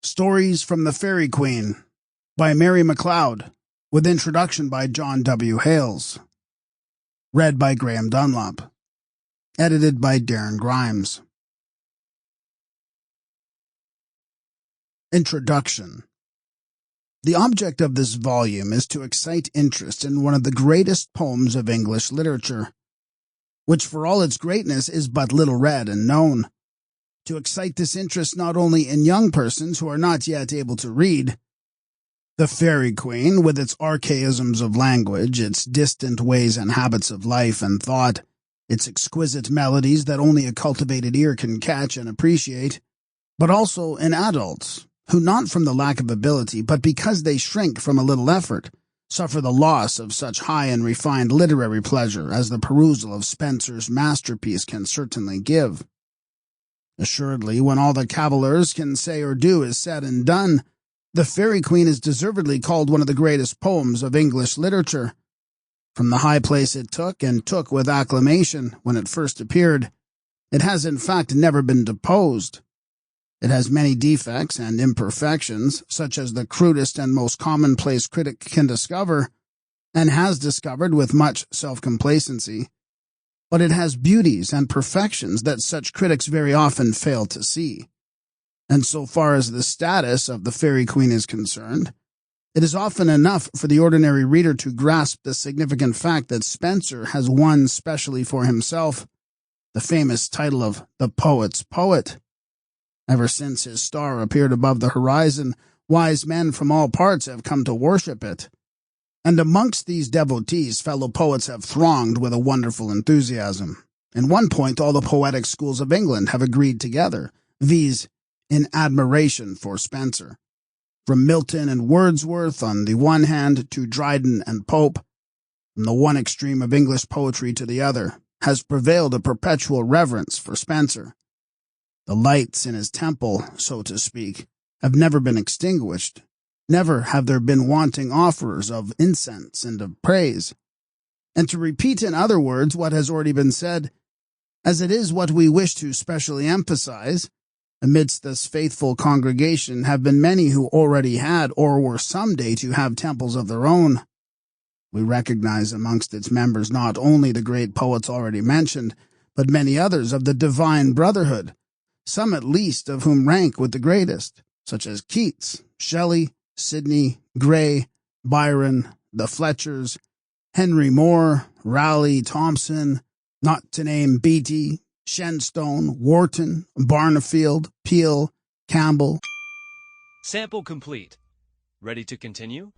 Stories from the Faerie Queene by Mary Macleod, with introduction by John W. Hales. Read by Dunlop. Edited by Darren Grimes. Introduction. The object of this volume is to excite interest in one of the greatest poems of English literature, which for all its greatness is but little read and known. To excite this interest not only in young persons who are not yet able to read. The Faerie Queene, with its archaisms of language, its distant ways and habits of life and thought, its exquisite melodies that only a cultivated ear can catch and appreciate, but also in adults, who not from the lack of ability, but because they shrink from a little effort, suffer the loss of such high and refined literary pleasure as the perusal of Spenser's masterpiece can certainly give. Assuredly, when all the cavillers can say or do is said and done, the Faerie Queene is deservedly called one of the greatest poems of English literature. From the high place it took, and took with acclamation, when it first appeared, it has in fact never been deposed. It has many defects and imperfections, such as the crudest and most commonplace critic can discover, and has discovered with much self-complacency. But it has beauties and perfections that such critics very often fail to see. And so far as the status of the Faerie Queene is concerned, it is often enough for the ordinary reader to grasp the significant fact that Spenser has won specially for himself the famous title of the poet's poet. Ever since his star appeared above the horizon, wise men from all parts have come to worship it. And amongst these devotees, fellow poets have thronged with a wonderful enthusiasm. In one point, all the poetic schools of England have agreed together, viz., in admiration for Spenser. From Milton and Wordsworth on the one hand to Dryden and Pope, from the one extreme of English poetry to the other, has prevailed a perpetual reverence for Spenser. The lights in his temple, so to speak, have never been extinguished. Never have there been wanting offerers of incense and of praise. And to repeat in other words what has already been said, as it is what we wish to specially emphasize, amidst this faithful congregation have been many who already had or were some day to have temples of their own. We recognize amongst its members not only the great poets already mentioned, but many others of the divine brotherhood, some at least of whom rank with the greatest, such as Keats, Shelley, Sidney, Gray, Byron, the Fletchers, Henry Moore, Raleigh, Thompson, not to name Beattie, Shenstone, Wharton, Barnefield, Peel, Campbell. Sample complete. Ready to continue?